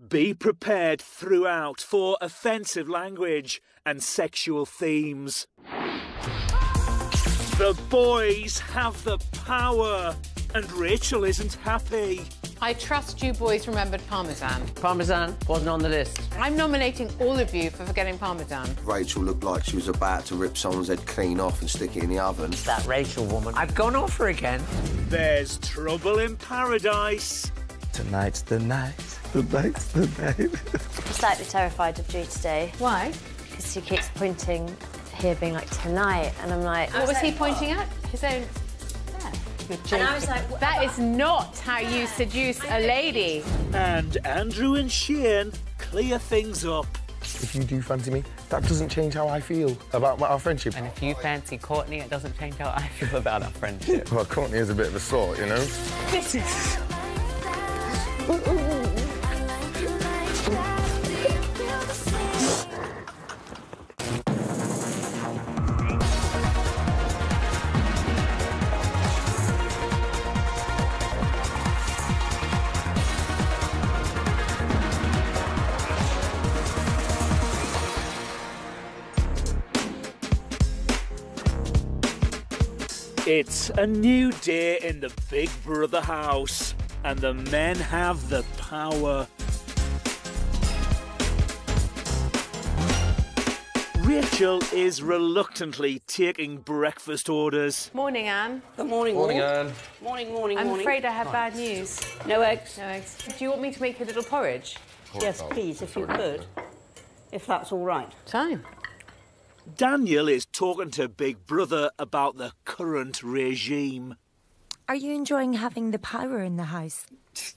Be prepared throughout for offensive language and sexual themes. The boys have the power, and Rachel isn't happy. I trust you boys remembered Parmesan. Parmesan wasn't on the list. I'm nominating all of you for forgetting Parmesan. Rachel looked like she was about to rip someone's head clean off and stick it in the oven. That Rachel woman. I've gone off her again. There's trouble in paradise. Tonight's the night. Tonight's the night. I'm slightly terrified of Drew today. Why? Because he keeps pointing here, being like, tonight, and I'm like... What was he pointing at? His own... And I was like... That is not how you seduce a lady. And Andrew and Shane clear things up. If you do fancy me, that doesn't change how I feel about our friendship. And if you fancy Courtney, it doesn't change how I feel about our friendship. Well, Courtney is a bit of a sort, you know? This is... It's a new day in the Big Brother house, and the men have the power. Rachel is reluctantly taking breakfast orders. Morning, Anne. Good morning, Morning, all. Anne. Morning. I'm afraid I have bad news. No eggs? No eggs. Do you want me to make you a little porridge? Yes, please, if you could. If that's all right. Fine. Daniel is talking to Big Brother about the current regime. Are you enjoying having the power in the house?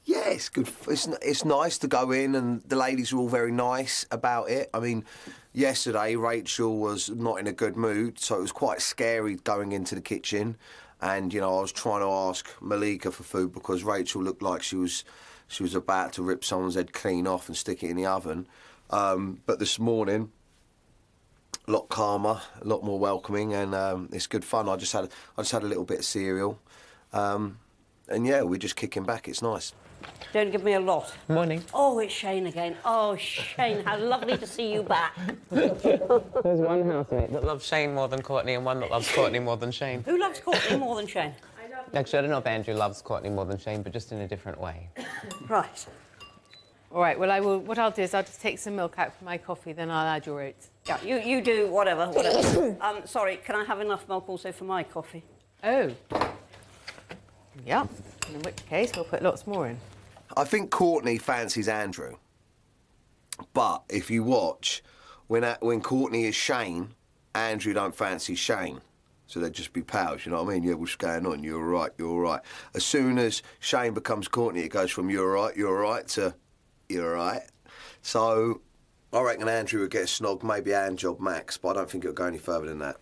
Yeah, it's good. It's nice to go in, and the ladies are all very nice about it. I mean, yesterday Rachel was not in a good mood, so it was quite scary going into the kitchen. And, you know, I was trying to ask Malika for food because Rachel looked like she was about to rip someone's head clean off and stick it in the oven. But this morning, a lot calmer, a lot more welcoming, and it's good fun. I just had a little bit of cereal, and yeah, we're just kicking back. It's nice. Don't give me a lot. Morning. Oh, it's Shane again. Oh, Shane, how lovely to see you back. There's one housemate that loves Shane more than Courtney and one that loves Courtney more than Shane. Who loves Courtney more than Shane? Actually, I don't know if Andrew loves Courtney more than Shane, but just in a different way. Right. All right, well, what I'll do is I'll just take some milk out for my coffee, then I'll add your oats. Yeah, you do whatever. Sorry, can I have enough milk also for my coffee? Oh. Yeah. In which case, we'll put lots more in. I think Courtney fancies Andrew, but if you watch, when Courtney is Shane, Andrew don't fancy Shane. So they'd just be pals, you know what I mean? Yeah, what's going on? You're all right, you're all right. As soon as Shane becomes Courtney, it goes from you're all right to you're all right. So I reckon Andrew would get a snog, maybe Anne job max, but I don't think it'll go any further than that.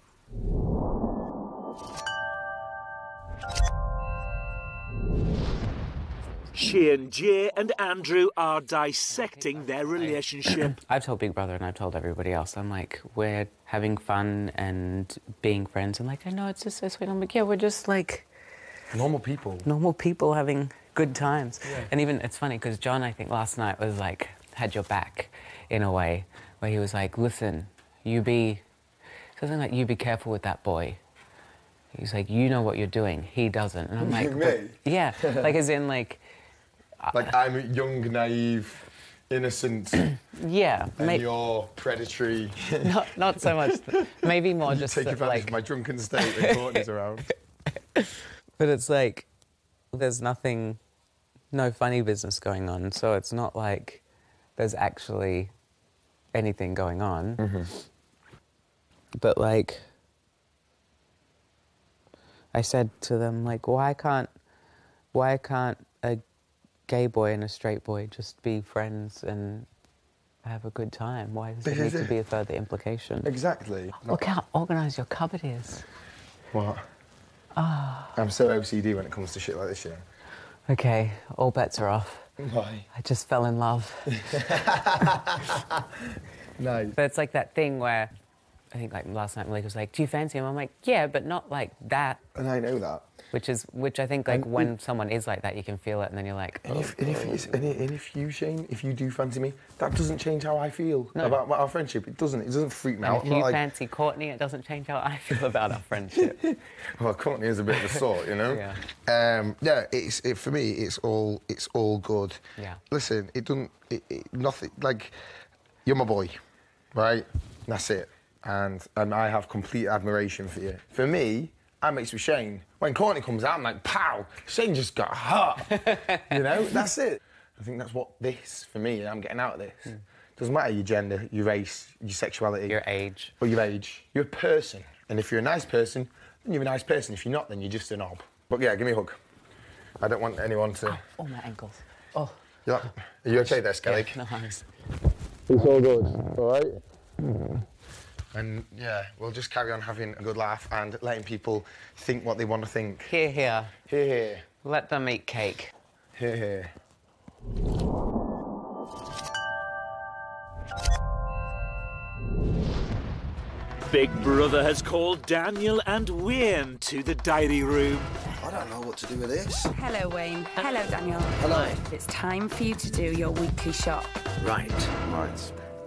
Shane, Jay and Andrew are dissecting their relationship. I've told Big Brother and I've told everybody else, I'm like, we're having fun and being friends, and like, I know it's just so sweet. I'm like, yeah, we're just like... Normal people. Normal people having good times. Yeah. And even, it's funny, because John, I think, last night was like, had your back, in a way, where he was like, listen, something like, you be careful with that boy. He's like, you know what you're doing, he doesn't. And I'm like... Me? Yeah, like, as in, like... Like, I'm young, naive, innocent. Yeah. And you're predatory. Not so much. Maybe more just take advantage like... of my drunken state when Courtney's around. But it's like, there's no funny business going on, so it's not like there's actually anything going on. Mm-hmm. But, like, I said to them, like, why can't a gay boy and a straight boy just be friends and have a good time? Why does there need to be a further implication? Exactly. Look how organised your cupboard is. What? I'm so OCD when it comes to shit like this, you know. Okay, all bets are off. Why? I just fell in love. Nice. But it's like that thing where, I think like last night Malika was like, do you fancy him? I'm like, yeah, but not like that. And I know that. Which I think, like, when someone is like that, you can feel it, and then you're like, and if you, Shane, if you do fancy me, that doesn't change how I feel about our friendship. It doesn't freak me out. If you fancy Courtney, it doesn't change how I feel about our friendship. Well, Courtney is a bit of a sort, you know. Yeah. For me, it's all good. Yeah. Listen, nothing like you're my boy, right? That's it. And I have complete admiration for you. For me, I'm mixed with Shane. When Courtney comes out, I'm like, pow! Shane just got hot. You know, that's it. I think that's what for me, I'm getting out of this. Doesn't matter your gender, your race, your sexuality. Your age. Or your age. You're a person. And if you're a nice person, then you're a nice person. If you're not, then you're just a knob. But yeah, give me a hug. I don't want anyone to... Oh, my ankles. Oh. Are you okay there, Skellig? Yeah, no worries. It's all good, all right? And, yeah, we'll just carry on having a good laugh and letting people think what they want to think. Here, here. Here, here. Let them eat cake. Here, here. Big Brother has called Daniel and Wayne to the diary room. I don't know what to do with this. Hello, Wayne. Hello, Daniel. Hello. It's time for you to do your weekly shop. Right.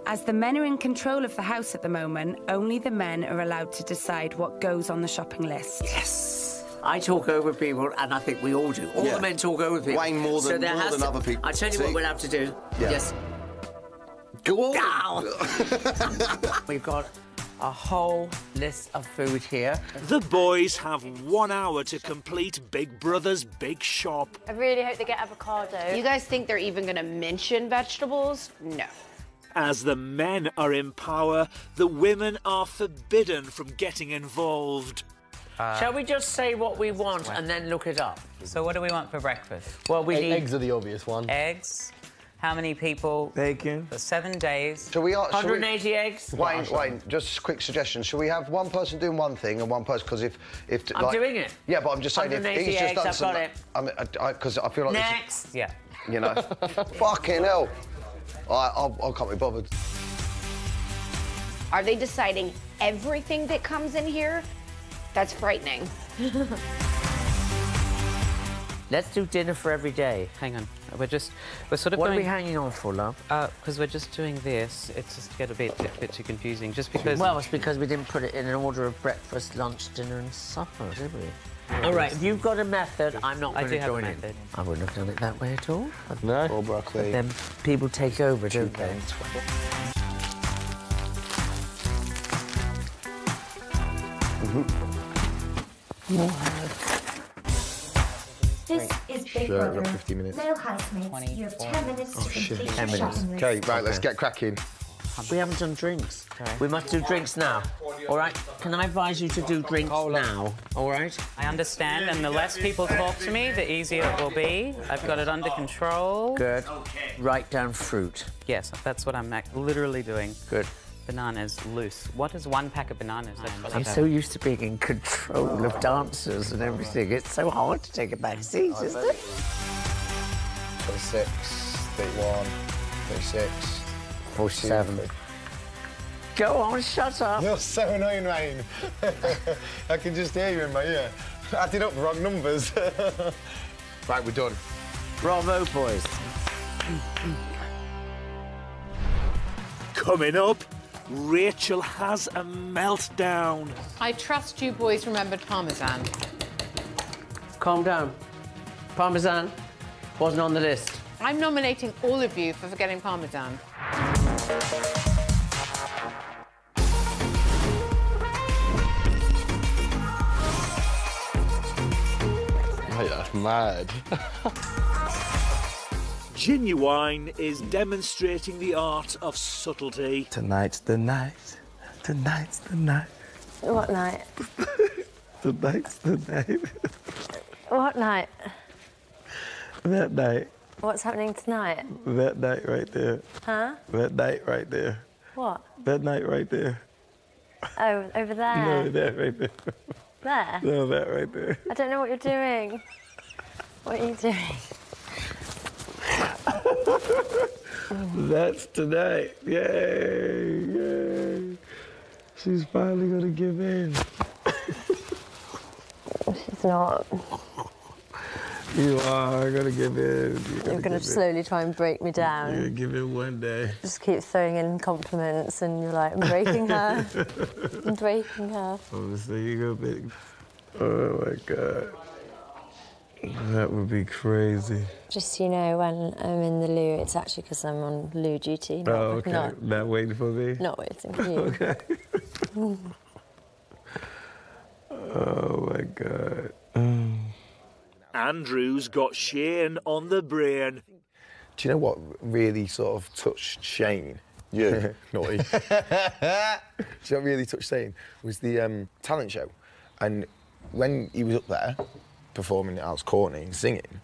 As the men are in control of the house at the moment, only the men are allowed to decide what goes on the shopping list. Yes. I talk over people, and I think we all do. All the men talk over people. Wayne more than other people. I tell you what we'll have to do. Yeah. Yes. Go on. We've got a whole list of food here. The boys have 1 hour to complete Big Brother's big shop. I really hope they get avocado. You guys think they're even going to mention vegetables? No. As the men are in power, the women are forbidden from getting involved. Shall we just say what we want and then look it up? So what do we want for breakfast? Well, we need... Eggs are the obvious one. Eggs. How many people? Bacon. For 7 days. Shall we... 180 eggs? Wayne, just a quick suggestion. Shall we have one person doing one thing and one person... Because if I'm doing it. Yeah, but I'm just saying... 180 if he's just eggs, done I've got it. Because I feel like... Next. Yeah. You know? Fucking hell. I can't be bothered. Are they deciding everything that comes in here? That's frightening. Let's do dinner for every day. Hang on. We're sort of What going... are we hanging on for, love? Because we're just doing this. It's just get a bit too confusing. Just because... Well, it's because we didn't put it in an order of breakfast, lunch, dinner and supper, did we? All right, if you've got a method, I'm not going to join in. I wouldn't have done it that way at all. No. Or broccoli. But then people take over, don't they? This is Big Sure, Brother. I've got 50 minutes. No housemaids. You have 10 minutes to complete 10 the minutes. shopping list. Okay, right, let's get cracking. We haven't done drinks. We must do drinks now. All right? Can I advise you to do drinks now? All right? I understand, and the less people talk to me, the easier it will be. I've got it under control. Good. Write down fruit. Yes, that's what I'm literally doing. Good. Bananas loose. What is 1 pack of bananas? I'm so used to being in control of dancers and everything. It's so hard to take a back seat, isn't it? 26, 31, 36, 47. Go on, shut up. You're so annoying, Wayne. I can just hear you in my ear. Adding up the wrong numbers. Right, we're done. Bravo, boys. Coming up, Rachel has a meltdown. I trust you boys remembered Parmesan. Calm down. Parmesan wasn't on the list. I'm nominating all of you for forgetting Parmesan. Mate, that's mad. Genuine is demonstrating the art of subtlety. Tonight's the night. Tonight's the night. What night? Tonight's the night. What night? That night. What's happening tonight? That night right there. Huh? That night right there. What? That night right there. Oh, over there. No, that right there. There? No, that right there. I don't know what you're doing. What are you doing? That's tonight. Yay, yay. She's finally gonna give in. She's not. You are gonna give in. You're gonna slowly try and break me down. You're gonna give in one day. Just keep throwing in compliments, and you're like, I'm breaking her. I'm breaking her. Obviously, you go big. Oh my God. That would be crazy. Just so you know, when I'm in the loo, it's actually because I'm on loo duty. Oh, okay. Not waiting for me? Not waiting for you. Okay. Oh my God. Andrew's got Shane on the brain. Do you know what really sort of touched Shane? You. Naughty. Do you know what really touched Shane? Was the talent show. And when he was up there performing at Al's Courtney and singing,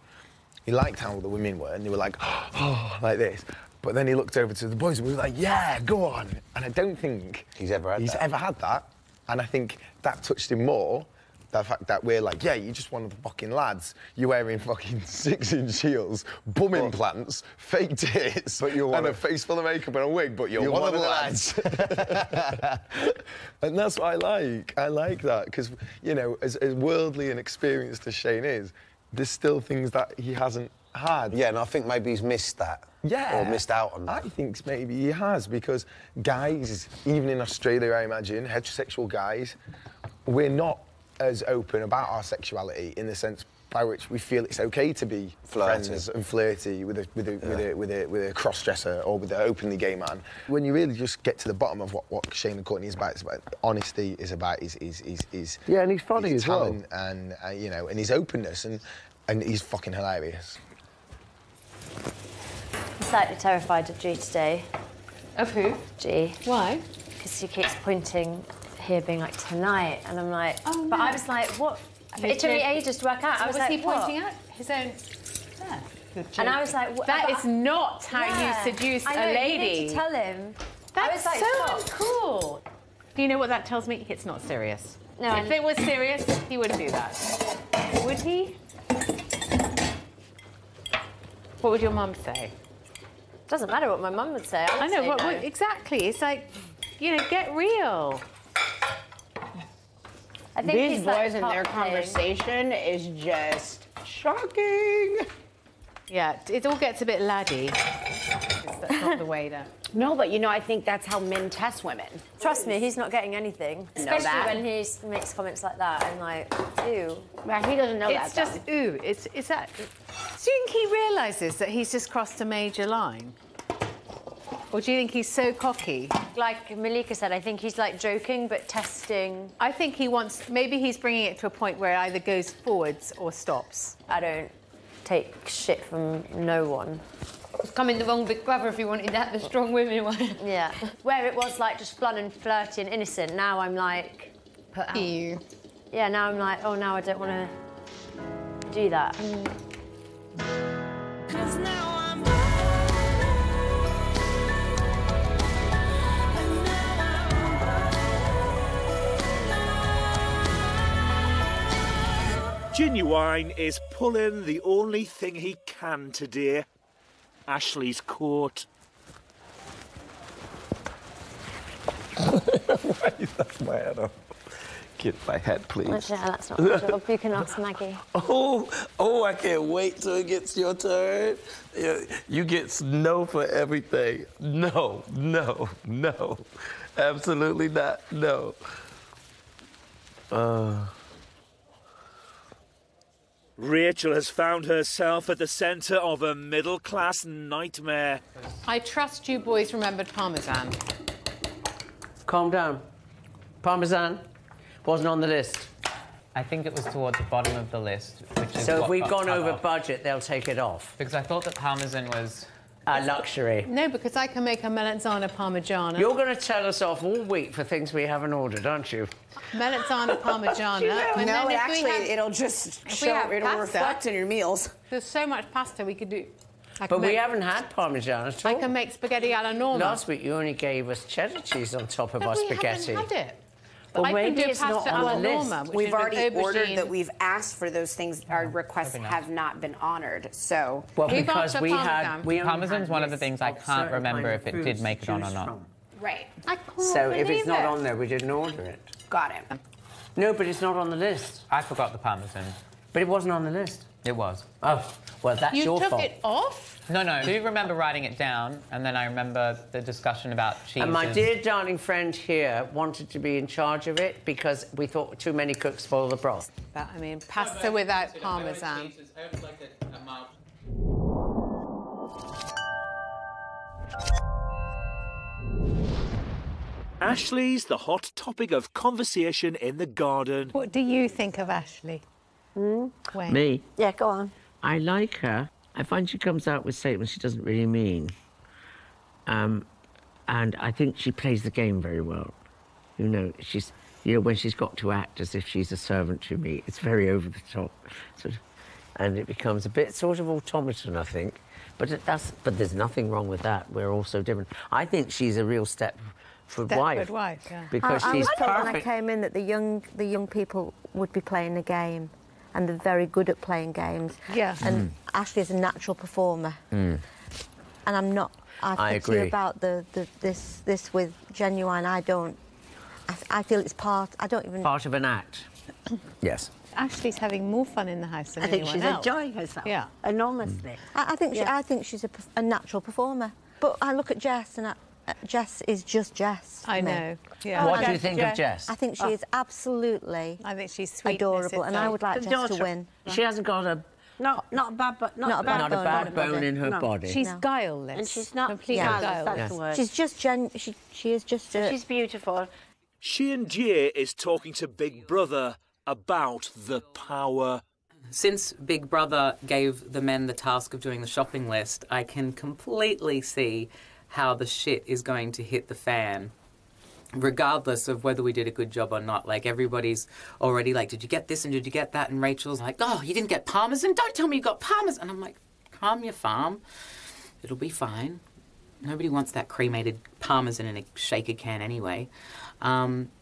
he liked how the women were, and they were like, oh, like this. But then he looked over to the boys and we were like, yeah, go on. And I don't think he's ever had that. And I think that touched him more. The fact that we're like, yeah, you're just one of the fucking lads. You're wearing fucking 6-inch heels, bum implants, fake tits, and a face full of makeup and a wig, but you're one of the lads. And that's what I like. I like that, because, you know, as worldly and experienced as Shane is, there's still things that he hasn't had. Yeah, and I think maybe he's missed that. Yeah. Or missed out on that. I think maybe he has, because guys, even in Australia, I imagine, heterosexual guys, we're not as open about our sexuality in the sense by which we feel it's okay to be friends and flirty with a cross-dresser or with an openly gay man. When you really just get to the bottom of what Shane and Courtney is about, it's about honesty, is about his yeah, and he's funny his as well, talent and you know, and his openness, and he's fucking hilarious. I'm slightly terrified of G today. Of who? G. Why? Because he keeps pointing here, being like, tonight, and I'm like, oh, but I was like, what? It took me ages to work out. I was like, he pointing what? at? His own... Yeah. And I was like, what? That is not how you seduce I know, a lady. You need to tell him. That's like, so stop. uncool. Do you know what that tells me? It's not serious. No. If it was serious, he wouldn't do that. Would he? What would your mum say? Doesn't matter what my mum would say. I know, what exactly. It's like, you know, get real. I think these boys and their conversation is just shocking. Yeah, it all gets a bit laddie. That's not the way to... No, but you know, I think that's how men test women. Trust me, he's not getting anything. Especially when he makes comments like that. I'm like, ew. But he doesn't know that. It's just, ooh, it's that... Do you think he realises that he's just crossed a major line? Or do you think he's so cocky? Like Malika said, I think he's like joking, but testing. I think he wants... Maybe he's bringing it to a point where it either goes forwards or stops. I don't take shit from no one. It's coming the wrong Big Brother if you wanted that, the strong women one. Yeah. Where it was like just fun and flirty and innocent, now I'm like... Put out. Ew. Yeah, now I'm like, oh, now I don't want to do that. 'Cause now I'm... Genuine is pulling the only thing he can today. Ashley's coat. That's my head off. Get my head, please. Actually, that's not my job. You can ask Maggie. Oh, I can't wait till it gets your turn. You get no for everything. No. Absolutely not, no. Rachel has found herself at the centre of a middle-class nightmare. I trust you boys remembered Parmesan. Calm down. Parmesan wasn't on the list. I think it was towards the bottom of the list, which is So if we've got gone cut over off. budget, they'll take it off. Because I thought that Parmesan was... A luxury. No, because I can make a melanzana parmigiana. You're going to tell us off all week for things we haven't ordered, aren't you? Melanzana parmigiana. And No, then it'll just show, it'll reflect in your meals. There's so much pasta we could do. But we haven't had Parmesan at all. I can make spaghetti alla norma. Last week you only gave us cheddar cheese on top of our spaghetti. We haven't had it. Well, I maybe can do it's not pasta on alla the norma, list. which We've is with already ordered aubergine. that we've asked for those things. Our requests have not been honoured, so... Well, We've because asked for we Parmesan. had... We only Parmesan's had one of the lists things I of can't certain remember kind if of it did foods make to it on or choose not. from. Right. I can't So if believe it's not it. on there, we didn't order it. Got it. No, but it's not on the list. I forgot the parmesan. But it wasn't on the list. It was. Oh, well, that's your fault. You took it off? No, no. Do you remember writing it down? And then I remember the discussion about cheese. And my dear darling friend here wanted to be in charge of it because we thought too many cooks spoil the broth. But, I mean, pasta without parmesan. Ashley's the hot topic of conversation in the garden. What do you think of Ashley? Wayne? Me? Yeah, go on. I like her. I find she comes out with statements she doesn't really mean. And I think she plays the game very well. You know, when she's got to act as if she's a servant to me, it's very over the top. And it becomes a bit sort of automaton, I think. But there's nothing wrong with that. We're all so different. I think she's a real Stepford wife. Yeah. Because I she's was told perfect. when I came in that the young people would be playing the game, and they're very good at playing games. Yeah. And Ashley's a natural performer. And I'm not. I agree. To you about this with Genuine. I don't. I feel it's part. I don't even. Part of an act. Yes. Ashley's having more fun in the house than I think anyone she's else. enjoying herself. Yeah. Enormously. I think she's a natural performer. But I look at Jess, and Jess is just Jess. I know. Yeah. What do you think of Jess? I think she is absolutely. I think she's sweet. Adorable, and I would like Jess to win. She hasn't got a Not a bad, but Not a bad bone in her body. She's guileless. And she's not completely guileless. guileless. That's the word. She's just she is just. She's beautiful. She and Jay is talking to Big Brother about the power. Since Big Brother gave the men the task of doing the shopping list, I can completely see how the shit is going to hit the fan, regardless of whether we did a good job or not. Like, everybody's already like, did you get this and did you get that? And Rachel's like, oh, you didn't get parmesan? Don't tell me you got parmesan. And I'm like, calm your farm. It'll be fine. Nobody wants that cremated parmesan in a shaker can anyway.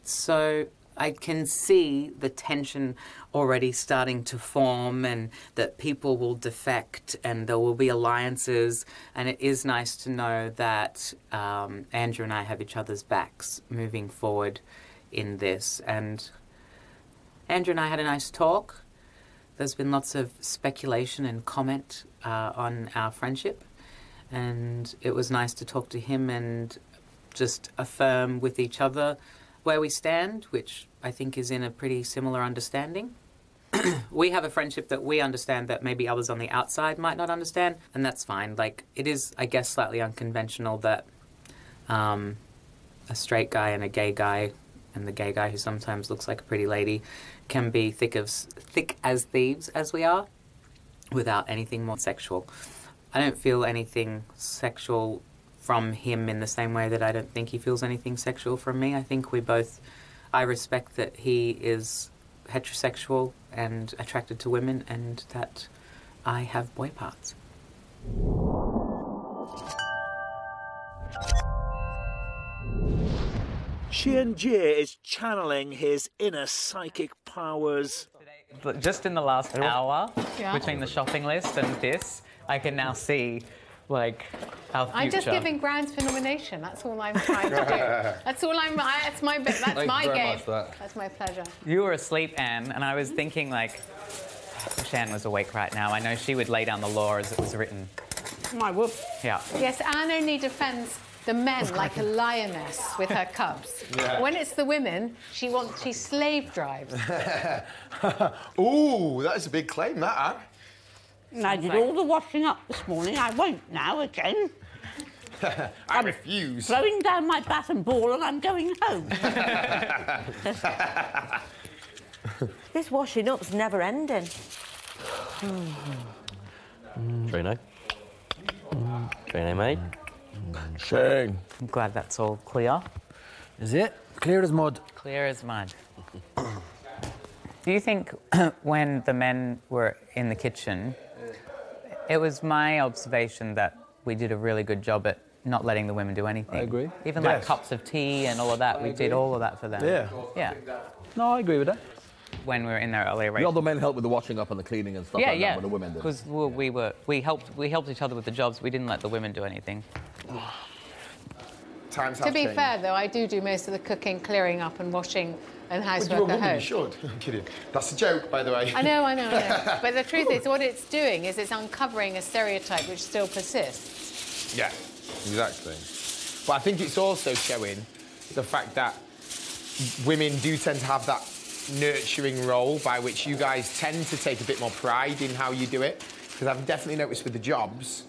So I can see the tension already starting to form, and that people will defect and there will be alliances. And it is nice to know that Andrew and I have each other's backs moving forward in this. And Andrew and I had a nice talk. There's been lots of speculation and comment on our friendship. And it was nice to talk to him and just affirm with each other where we stand, which I think is in a pretty similar understanding. We have a friendship that we understand that maybe others on the outside might not understand, and that's fine. Like, it is, I guess, slightly unconventional that a straight guy and a gay guy, and the gay guy who sometimes looks like a pretty lady, can be thick as thieves as we are, without anything more sexual. I don't feel anything sexual from him in the same way that I don't think he feels anything sexual from me. I think we both... I respect that he is heterosexual and attracted to women, and that I have boy parts. She and Jay is channeling his inner psychic powers. Just in the last hour, Yeah. between the shopping list and this, I can now see, like, our future. I'm just giving grounds for nomination. That's all I'm trying to do. That's all I'm. That's my game. That's my pleasure. You were asleep, Anne, and I was thinking, like, I wish Anne was awake right now. I know she would lay down the law as it was written. My whoop. Yeah. Yes, Anne only defends the men like a lioness with her cubs. Yeah. When it's the women, she slave drives. Ooh, that is a big claim, that, Anne. I did all the washing up this morning. I won't now again. I refuse. Throwing down my bat and ball and I'm going home. This washing up's never ending. Trino. Trino, mate. Shane. I'm glad that's all clear. Is it? Clear as mud. Clear as mud. Do you think when the men were in the kitchen, it was my observation that we did a really good job at not letting the women do anything? I agree. Even like cups of tea and all of that, we did all of that for them. Yeah. Yeah. No, I agree with that. When we were in there earlier, right? The other men helped with the washing up and the cleaning and stuff like that, but the women did. Because we helped each other with the jobs. We didn't let the women do anything. Times have To be changed. fair, though, I do most of the cooking, clearing up and washing and Well, housework you're a at woman, home. you should. I'm kidding. That's a joke, by the way. I know. But the truth is, what it's doing is it's uncovering a stereotype which still persists. Yeah, exactly. But I think it's also showing the fact that women do tend to have that nurturing role by which you guys tend to take a bit more pride in how you do it. Because I've definitely noticed with the jobs,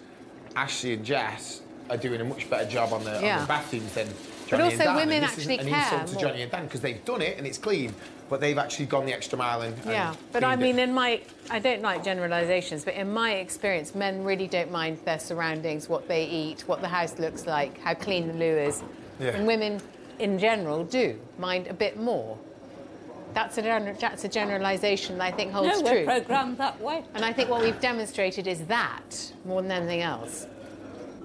Ashley and Jess are doing a much better job on the bathrooms than Johnny and Dan. But also women and this actually isn't care an insult to more. Johnny and Dan because they've done it and it's clean, but they've actually gone the extra mile and Yeah, but I mean, I don't like generalisations, but in my experience, men really don't mind their surroundings, what they eat, what the house looks like, how clean the loo is. Yeah. And women, in general, do mind a bit more. That's a generalisation that I think holds No, true. we're programmed that way. And I think what we've demonstrated is that more than anything else.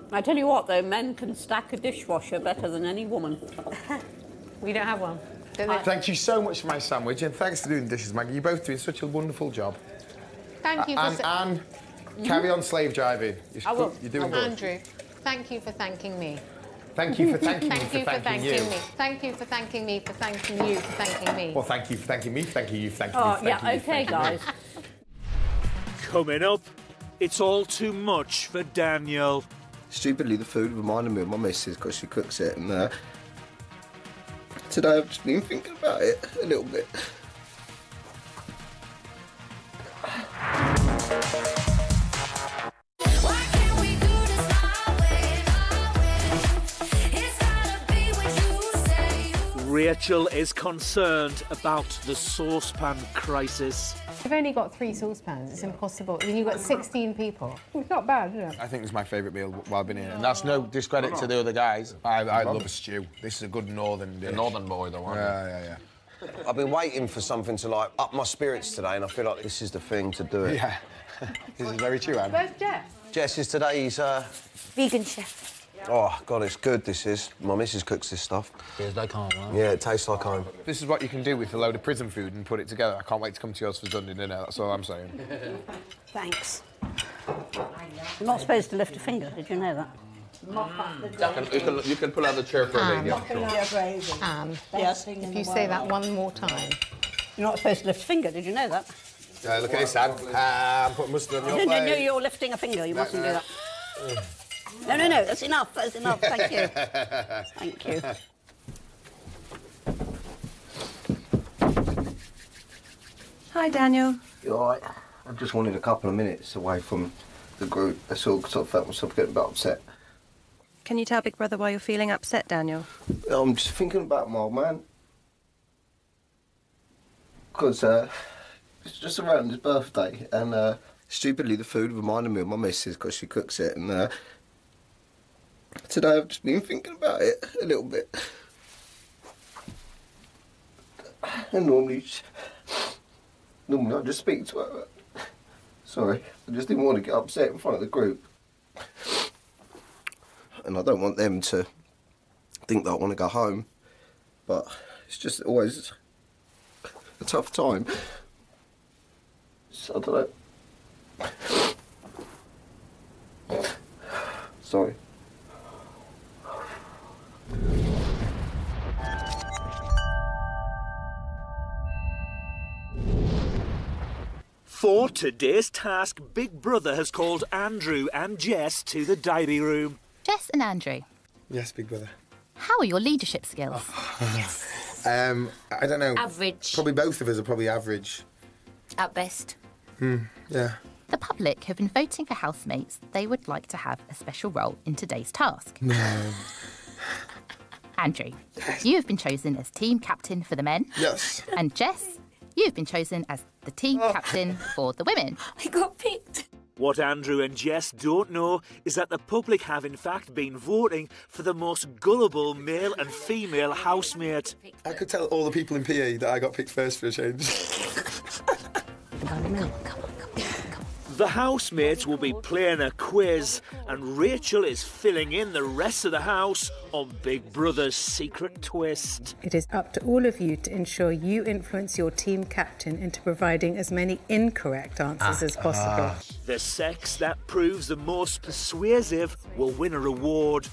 I tell you what, though, men can stack a dishwasher better than any woman. We don't have one. Thank you so much for my sandwich and thanks for doing the dishes, Maggie. You're both doing such a wonderful job. Thank you for... And carry on slave driving. I will. You're doing good. Andrew, thank you for thanking me. Thank you for thanking me Thank for you for thanking thanking you. me. Thank you for thanking me for thanking you for thanking me. Well, thank you for thanking me, thanking you, thanking Oh, you, thanking yeah, you, OK, thanking guys. Coming up, it's all too much for Daniel. Stupidly, the food reminded me of my missus because she cooks it, and today I've just been thinking about it a little bit. Rachel is concerned about the saucepan crisis. You've only got 3 saucepans. It's impossible. I mean, you've got 16 people. It's not bad, is it? I think it's my favourite meal while I've been here. And that's no discredit to the other guys. I love a stew. This is a good northern dish. A northern boy, though, aren't you? Yeah. I've been waiting for something to, like, up my spirits today, and I feel like this is the thing to do it. Yeah. This is very true, Anne. Where's Jess? Jess is today's... Vegan chef. Oh, God, it's good, this is. My missus cooks this stuff. Tastes like home, huh? Yeah, it tastes like home. This is what you can do with a load of prison food and put it together. I can't wait to come to yours for Sunday dinner, that's all I'm saying. Thanks. You're not supposed to lift a finger, did you know that? You can pull out the chair for a minute. Anne, Yes. if you say that one more time. You're not supposed to lift a finger, did you know that? Look at this, Anne. I'm putting mustard on your No, plate. you're lifting a finger. You mustn't do that. No, that's enough. That's enough. Thank you. Thank you. Hi, Daniel. You all right? I just wanted a couple of minutes away from the group. That's all, because I felt myself getting a bit upset. Can you tell Big Brother why you're feeling upset, Daniel? I'm just thinking about my old man. Because it's just around his birthday, and stupidly the food reminded me of my missus because she cooks it, and today I've just been thinking about it a little bit. And normally I just speak to her. Sorry, I just didn't want to get upset in front of the group. And I don't want them to think that I want to go home, but it's just always a tough time. So I don't know. Sorry. For today's task, Big Brother has called Andrew and Jess to the diary room. Jess and Andrew, Yes, Big Brother. how are your leadership skills? I don't know. Average. Probably both of us are probably average. At best. Yeah. The public have been voting for housemates they would like to have a special role in today's task. No. Andrew, you have been chosen as team captain for the men. Yes. And Jess, you have been chosen as the team captain for the women. I got picked. What Andrew and Jess don't know is that the public have in fact been voting for the most gullible male and female housemate. I could tell all the people in PE that I got picked first for a change. The housemates will be playing a quiz, and Rachel is filling in the rest of the house on Big Brother's secret twist. It is up to all of you to ensure you influence your team captain into providing as many incorrect answers as possible. The sex that proves the most persuasive will win a reward.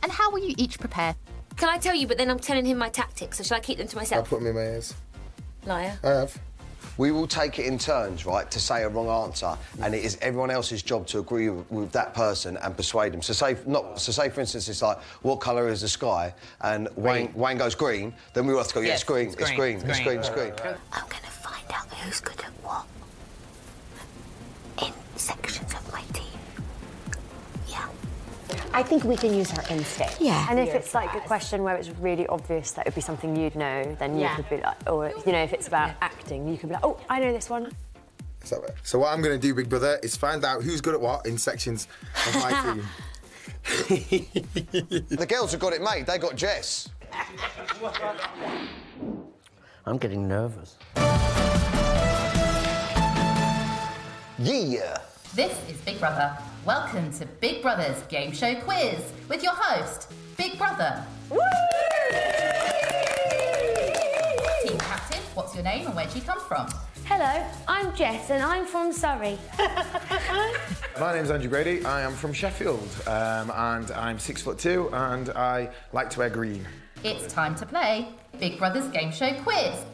And how will you each prepare? Can I tell you, but then I'm telling him my tactics, so shall I keep them to I'll myself? put them in my ears. Liar. I have. We will take it in turns, right, to say a wrong answer, and it is everyone else's job to agree with that person and persuade them. So say, for instance, it's like, what colour is the sky? And Wayne goes green, then we all have to go, yes, green, it's green, it's green, it's green. I'm going to find out who's good at what in sections of my team. Yeah. I think we can use our instinct. Yeah. And if it's like a question where it's really obvious that would be something you'd know, then you could be like, or, you know, if it's about acting, you could be like, oh, I know this one. So what I'm going to do, Big Brother, is find out who's good at what in sections of my team. The girls have got it made, they got Jess. I'm getting nervous. Yeah. This is Big Brother. Welcome to Big Brother's game show quiz with your host, Big Brother. Woo! Team captain, what's your name and where do you come from? Hello, I'm Jess and I'm from Surrey. My name's Andrew Grady. I am from Sheffield, and I'm 6'2", and I like to wear green. It's time to play Big Brother's game show quiz.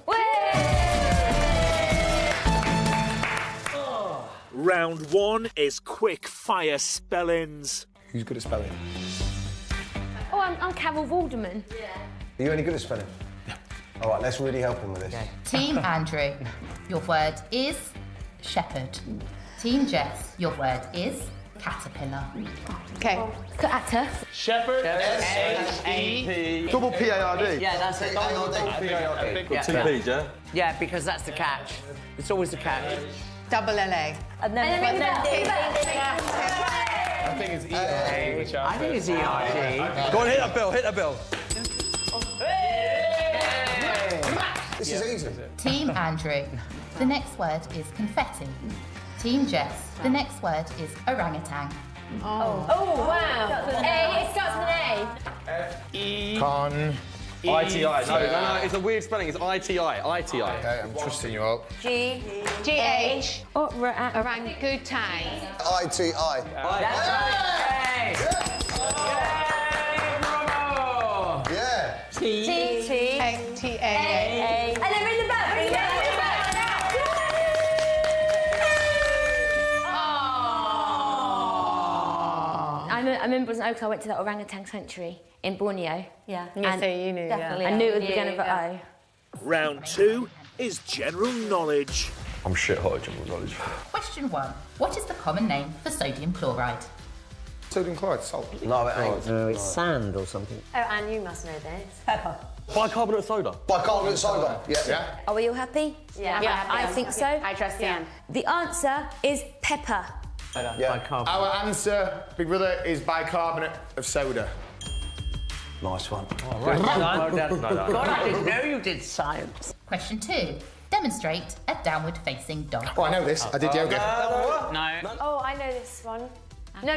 Round 1 is quick fire spellings. Who's good at spelling? Oh, I'm Carol Vorderman. Are you any good at spelling? Yeah. All right, let's really help him with this. Team Andrew, your word is shepherd. Team Jess, your word is caterpillar. Okay. Catter. Shepherd. S-H-E-P. Double P-A-R-D. Yeah, that's it. Got two P's, yeah? Yeah, because that's the catch. It's always the catch. Double LA. And then ring the bell. I think it's E-R-G, which I think it's E-R-G. Go on, hit a bell, hit a bell. This is easy. Team Andrew, the next word is confetti. Team Jess, the next word is orangutan. Oh, wow. It starts with an A. F-E... Con... I-T-I. No, it's a weird spelling. It's I-T-I. I-T-I. Okay, I'm trusting you all. G-H. Orangutan. I-T-I. That's right. Yeah. T-A-A. And then ring the bell. Ring the bell. I remember as an Oak, I went to that orangutan sanctuary in Borneo. Yeah. And So you knew, definitely. yeah. I knew it was the beginning of an O. Round 2 is general knowledge. I'm shit hot at general knowledge. Question 1. What is the common name for sodium chloride? Sodium chloride, salt. No, it ain't. No, it's sand or something. Oh, Anne, you must know this. Pepper. Bicarbonate soda. Bicarbonate soda. Yeah. Are we all happy? Yeah. I think so. I trust Anne. The answer is pepper. Yeah. Our answer, Big Brother, is bicarbonate of soda. Nice one. Well done. God, I didn't know you did science. Question 2. Demonstrate a downward facing dog. Oh, I know this. I did yoga. No. Oh, I know this one. No.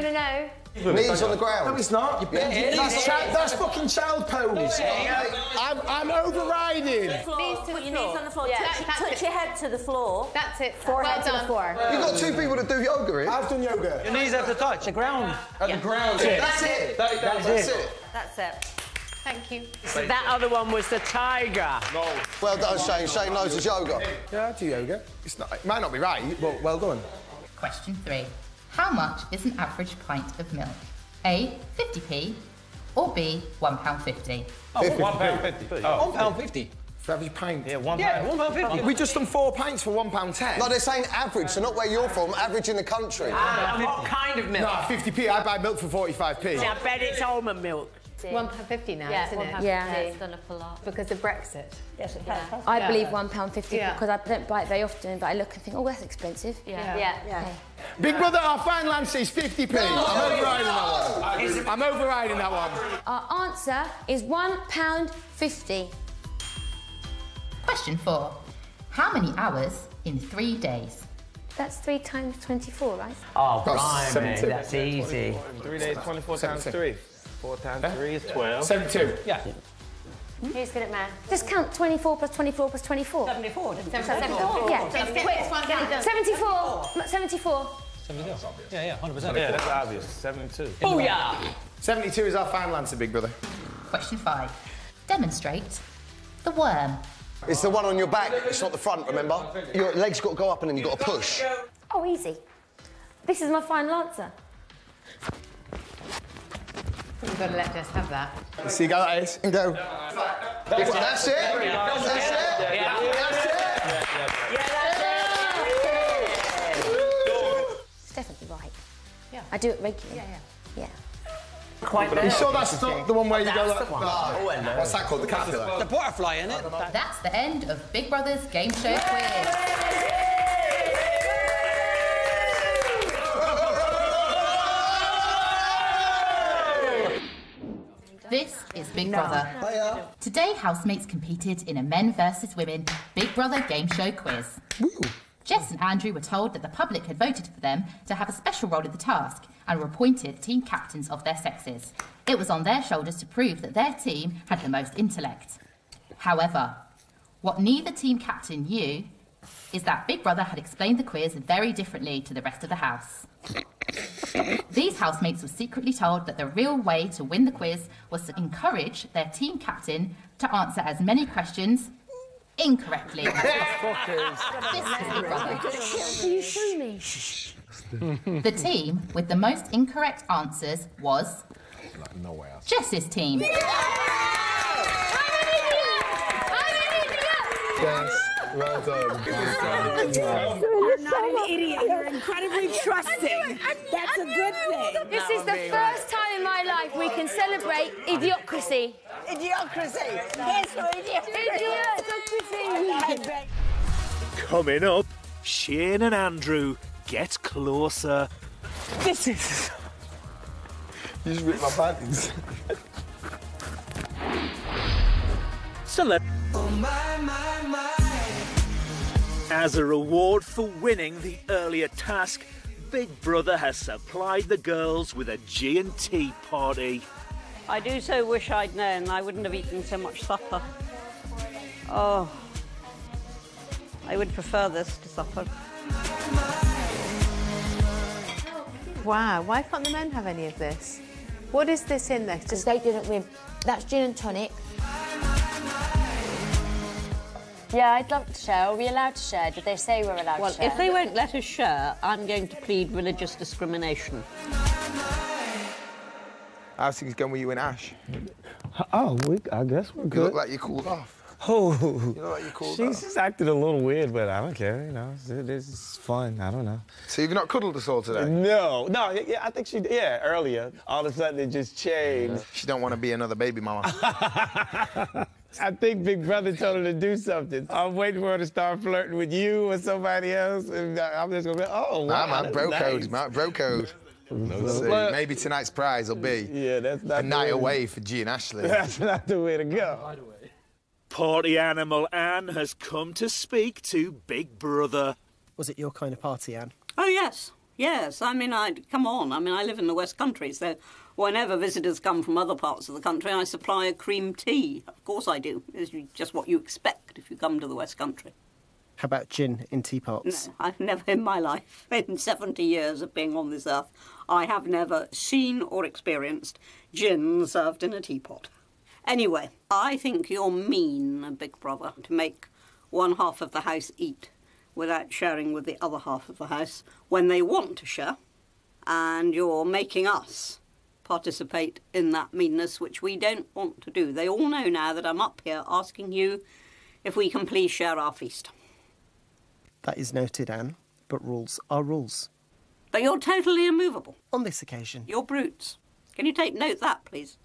Knees on the ground. No, it's not. That's fucking child pose. I'm overriding. Knees to the floor. On the floor. Yeah. Touch your head to the floor. That's it. Forehead to the floor. You've got two people that do yoga here. I've done yoga. Your knees have to touch the ground. At the ground. That's it. That's it. That's it. Thank you. That other one was the tiger. No. Well done, Shane. Shane knows his yoga. Yeah, I do yoga. It might not be right, but well done. Question 3. How much is an average pint of milk? A, 50p, or B, £1.50? Oh, £1.50. Oh, £1.50. For average pint. Yeah, £1.50. We just done 4 pints for £1.10. No, they're saying average, so not where you're from, average in the country. What kind of milk? No, 50p. I buy milk for 45p. I bet it's almond milk. £1.50 now, isn't it? Yeah. It's gone up a lot. Because of Brexit. Yes, it has. I believe £1.50 Yeah. because I don't buy it very often, but I look and think, oh, that's expensive. Yeah. Okay. Big Brother, our final answer is 50p. I'm overriding that one. I'm overriding that one. Our answer is £1.50. Question 4. How many hours in 3 days? That's 3 times 24, right? Oh, That's blimey, 72. that's easy. 3 days, 24 times 3. 4 times 3 is 12. 72. Yeah. Who's good at math? Just count 24 plus 24 plus 24. 74. 74. Yeah. Quick, 74. 74. 74. Yeah, 100%. Yeah, that's obvious. 72. Booyah! 72 is our final answer, Big Brother. Question 5. Demonstrate the worm. It's the one on your back, it's not the front, remember? Your legs got to go up and then you've got to push. Oh, easy. This is my final answer. You've got to let Jess have that. See, go like this and go. That's it. That's it. That's it. It's definitely right. Yeah. I do it regularly. Yeah. Quite there. You sure that's not the one where you go like... Oh, what's that called? The caterpillar? The butterfly, isn't it? That's the end of Big Brother's game show quiz. This is Big Brother. Hiya. Today, housemates competed in a men versus women Big Brother game show quiz. Jess and Andrew were told that the public had voted for them to have a special role in the task and were appointed team captains of their sexes. It was on their shoulders to prove that their team had the most intellect. However, what neither team captain knew is that Big Brother had explained the quiz very differently to the rest of the house. These housemates were secretly told that the real way to win the quiz was to encourage their team captain to answer as many questions incorrectly. This is Big Brother. Can you show me? The team with the most incorrect answers was No way else. Jess's team. Yes, well done. You're not an idiot. You're incredibly trusting. That's a good thing. This is the first time in my life we can celebrate idiocracy. Idiocracy. Yes, for idiocracy. Coming up, Shane and Andrew get closer. This is... You just ripped my panties. As a reward for winning the earlier task, Big Brother has supplied the girls with a G&T party. I do so wish I'd known. I wouldn't have eaten so much supper. Oh, I would prefer this to supper. Wow, why can't the men have any of this? What is this in there? Because they didn't win. That's gin and tonic. Yeah, I'd love to share. Are we allowed to share? Did they say we're allowed to share? Well, if they won't let us share, I'm going to plead religious discrimination. How's things going with you and Ash? Oh, I guess we're good. You look like you cooled off. Oh, you look like you cooled off. She's just acted a little weird, but I don't care. You know, this is fun. I don't know. So you've not cuddled us all today? No. Yeah, I think she did. Yeah, earlier. All of a sudden, it just changed. She don't want to be another baby mama. I think Big Brother told her to do something. I'm waiting for her to start flirting with you or somebody else, and I'm just gonna be, oh, wow. Nah, man, bro nice. code, man, bro code. See, maybe tonight's prize will be that's not a night away for G and Ashley. That's not the way to go. Party animal Anne has come to speak to Big Brother. Was it your kind of party, Anne? Oh, yes. Yes. I mean, come on. I mean, I live in the West Country, so whenever visitors come from other parts of the country, I supply a cream tea. Of course I do. It's just what you expect if you come to the West Country. How about gin in teapots? No, I've never in my life, in 70 years of being on this earth, I have never seen or experienced gin served in a teapot. Anyway, I think you're mean, Big Brother, to make one half of the house eat without sharing with the other half of the house when they want to share, and you're making us participate in that meanness, which we don't want to do. They all know now that I'm up here asking you if we can please share our feast. That is noted, Anne, but rules are rules. But you're totally immovable. On this occasion. You're brutes. Can you take note of that, please?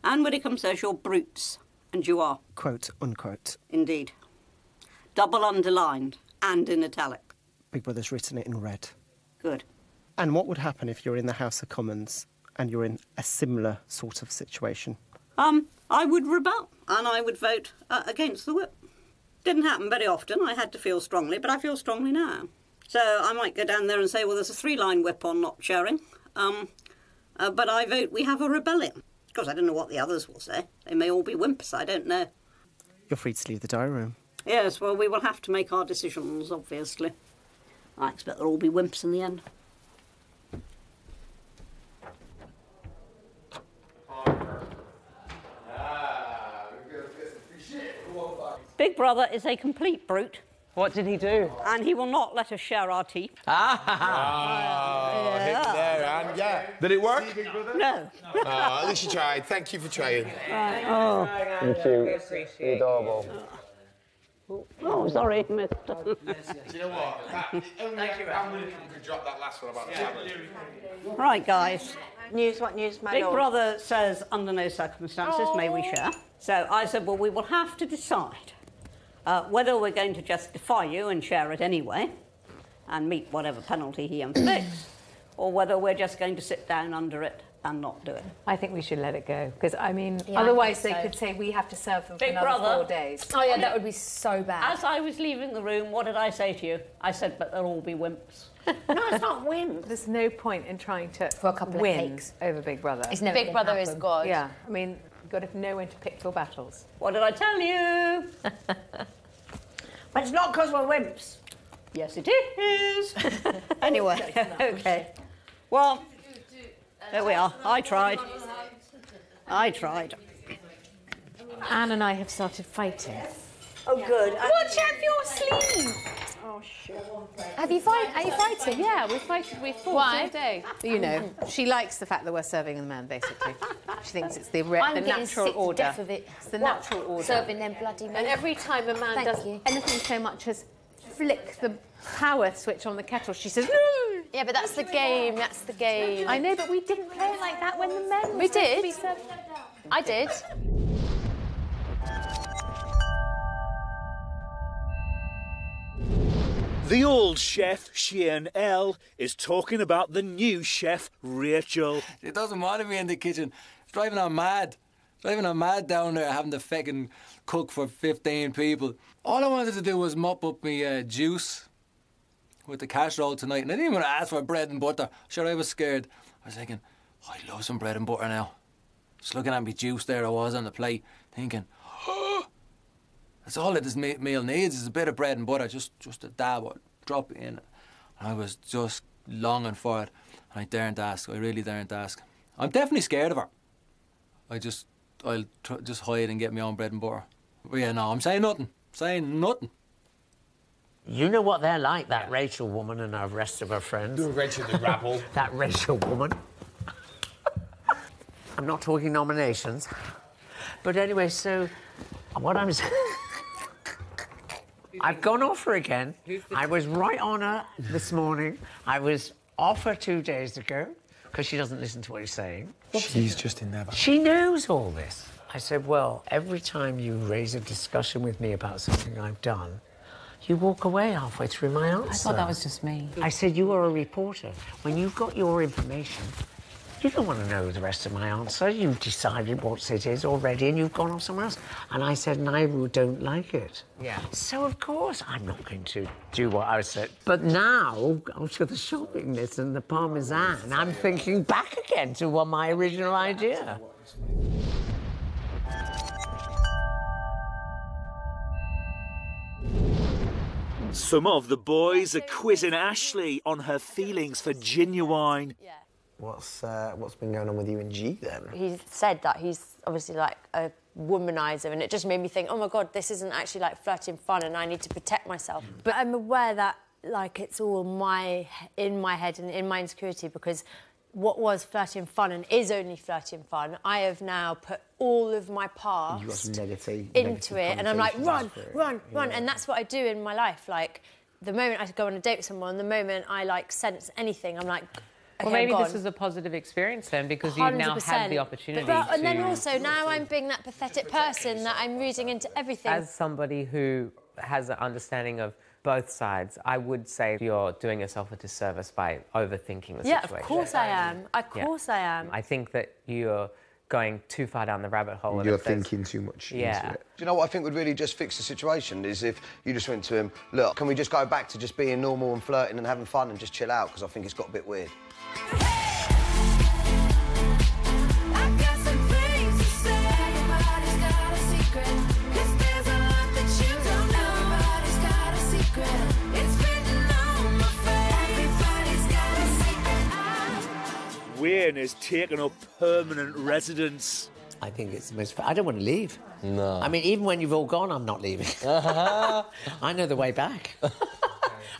Anne Widdicombe says you're brutes, and you are. Quote, unquote. Indeed. Double underlined and in italic. Big Brother's written it in red. Good. And what would happen if you're in the House of Commons and you're in a similar sort of situation? I would rebel, and I would vote against the whip. Didn't happen very often. I had to feel strongly, but I feel strongly now. So I might go down there and say, well, there's a 3-line whip on not sharing. But I vote we have a rebellion. Of course, I don't know what the others will say. They may all be wimps, I don't know. You're free to leave the diary room. Yes, well, we will have to make our decisions, obviously. I expect they'll all be wimps in the end. Big Brother is a complete brute. What did he do? And he will not let us share our tea. Oh, hit there, Anne. Yeah. Did it work? No. Oh, at least you tried. Thank you for trying. Right. Oh. Thank you. You're adorable. Oh, sorry, mister. Do you know what? Only Anne could drop that last one about the challenge. Right, guys. News, what news, my Big lord? Brother says, under no circumstances may we share. So I said, well, we will have to decide whether we're going to just defy you and share it anyway and meet whatever penalty he inflicts, or whether we're just going to sit down under it and not do it. I think we should let it go, because, I mean, Yeah, otherwise I they think so. could say we have to serve them for Big another Brother. 4 days. Oh, yeah, that would be so bad. As I was leaving the room, what did I say to you? I said, but they'll all be wimps. No, it's not wimp. There's no point in trying to For a couple of win cakes. over Big Brother. It's never Big gonna Brother is happen. God. Yeah, I mean, you've got to know when to pick your battles. What did I tell you? But it's not because we're wimps. Yes, it is. Anyway, okay. Well, there we are. I tried. Anne and I have started fighting. Oh, good. Watch out for your sleeve! Oh, shit. Are you fighting? Yeah, we fought Why? all day. You know, she likes the fact that we're serving the man, basically. She thinks it's the I'm getting natural sick to order. death of it. It's the natural order. Serving them bloody men. And every time a man Thank does you. anything so much as flick the power switch on the kettle, she says, Yeah, but that's the game. That's the game. I know, but we didn't play it like that when the men We were supposed to did. be served. I did. The old chef, Shane L, is talking about the new chef, Rachel. It doesn't want to be in the kitchen. It's driving her mad. Driving her mad down there having to fucking cook for 15 people. All I wanted to do was mop up my juice with the casserole tonight. And I didn't even ask for bread and butter. Sure, I was scared. I was thinking, oh, I love some bread and butter now. Just looking at me juice there I was on the plate, thinking, oh, that's all that this meal needs is a bit of bread and butter, just a dab or drop it in. And I was just longing for it. And I daren't ask. I really daren't ask. I'm definitely scared of her. I'll just hide and get my own bread and butter. But yeah, no, I'm saying nothing. Saying nothing. You know what they're like, that Rachel woman and the rest of her friends. Rachel the rabble. That Rachel woman. I'm not talking nominations. But anyway, so what I'm saying... I've gone off her again. I was right on her this morning. I was off her 2 days ago because she doesn't listen to what he's saying. She's just in there. She knows all this. I said, well, every time you raise a discussion with me about something I've done, you walk away halfway through my answer. I thought that was just me. I said, you are a reporter. When you've got your information, you don't want to know the rest of my answer. You've decided what it is already and you've gone off somewhere else. And I said, and I don't like it. Yeah. So, of course, I'm not going to do what I said. But now, after the shopping list and the parmesan, I'm thinking back again to my original idea. Some of the boys are quizzing Ashley on her feelings for Genuine. What's been going on with you and G then? He said that he's obviously like a womanizer, and it just made me think, oh my God, this isn't actually like flirting fun, and I need to protect myself. But I'm aware that like it's all in my head and in my insecurity, because what was flirting fun and is only flirting fun, I have now put all of my past You got some negative into it, and I'm like, run, run, run, Yeah. and that's what I do in my life. Like, the moment I go on a date with someone, the moment I like sense anything, I'm like, okay, Well, maybe I'm this gone. was a positive experience then, because you've now had the 100%. opportunity But, and then to... also, now I'm being that pathetic person that I'm reading into everything. As somebody who has an understanding of both sides, I would say you're doing yourself a disservice by overthinking the Yeah, situation. of course I am. Of course I am. I think that you're going too far down the rabbit hole. and You're if there's- thinking too much Yeah. into it. Do you know what I think would really just fix the situation is if you just went to him, look, can we just go back to just being normal and flirting and having fun and just chill out, because I think it's got a bit weird. Wayne is taking up permanent residence. I think it's the most... I don't want to leave. No. I mean, even when you've all gone, I'm not leaving. I know the way back.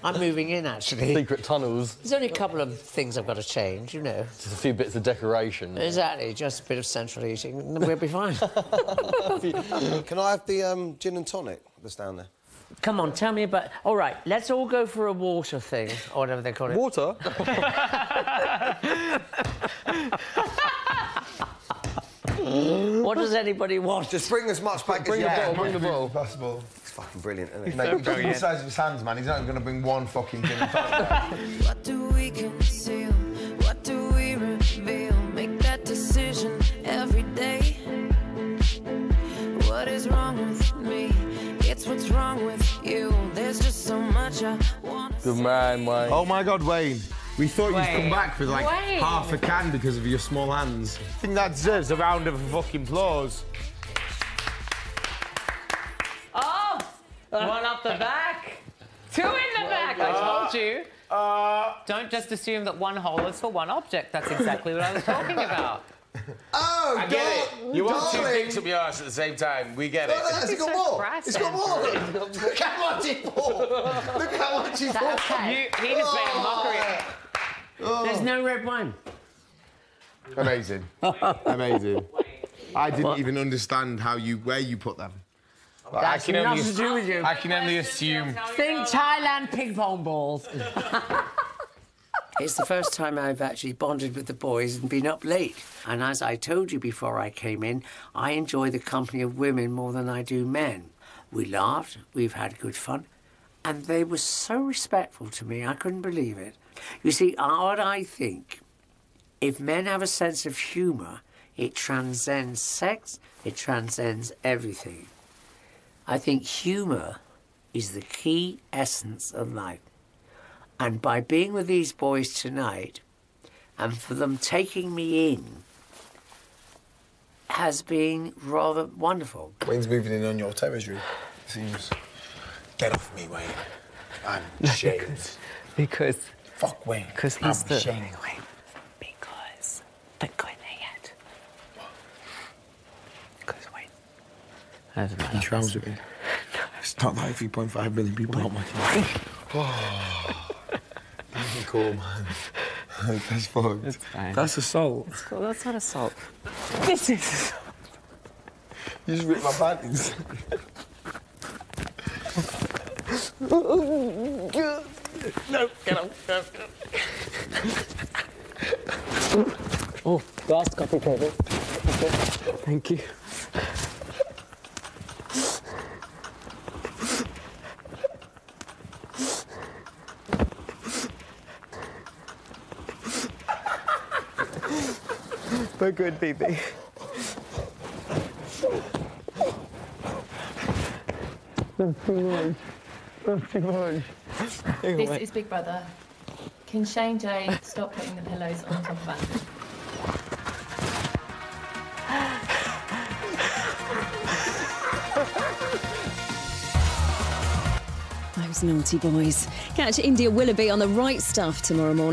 I'm moving in, actually. Secret tunnels. There's only a couple of things I've got to change, you know. Just a few bits of decoration. Exactly, just a bit of central heating, and we'll be fine. Can I have the gin and tonic that's down there? Come on, tell me about... All right, let's all go for a water thing, or whatever they call it. Water? What does anybody want? Just bring as much back Bring as the bottle. possible. It's fucking brilliant, isn't it? Mate, look at the size of his hands, man. He's not even going to bring one fucking gin and tonic. What do we conceal? What do we reveal? Make that decision every day. What is wrong with me? It's what's wrong with you. There's just so much I want. Good man, Wayne. Oh my God, Wayne. We thought you'd Wayne. come back with like Wayne. half a can because of your small hands. I think that deserves a round of fucking applause. Oh! One up the back. Two in the back. I told you. Don't just assume that one hole is for one object. That's exactly what I was talking about. Oh, I get it. You want two darling. dicks up your arse at the same time. We get it. No, it's got more. It's got more. Look how much he poured. Look how much he poured. He just made a mockery. There's no red wine. Amazing. Amazing. I didn't even understand where you put them. That's nothing to do with you. I can only assume. Think Thailand ping pong balls. It's the first time I've actually bonded with the boys and been up late. And as I told you before I came in, I enjoy the company of women more than I do men. We laughed, we've had good fun, and they were so respectful to me, I couldn't believe it. You see, what I think, if men have a sense of humour, it transcends sex, it transcends everything. I think humour is the key essence of life. And by being with these boys tonight, and for them taking me in, has been rather wonderful. Wayne's moving in on your territory, seems. Get off me, Wayne. I'm ashamed. Because... Fuck Wayne. Because he's the... ashamed. Because... Don't go in there yet. Because Wayne... That's He trouser me. It's not like 3.5 million people on my team. That's cool, man. That's fucked. It's fine. That's assault. It's cool. That's not assault. This is assault. You just ripped my panties. No, get up. Oh, last coffee table. Thank you. We're good, baby. That's too much. That's too much. This is Big Brother. Can Shane J stop putting the pillows on top of Andrew? Those naughty boys. Catch India Willoughby on The Right Stuff tomorrow morning.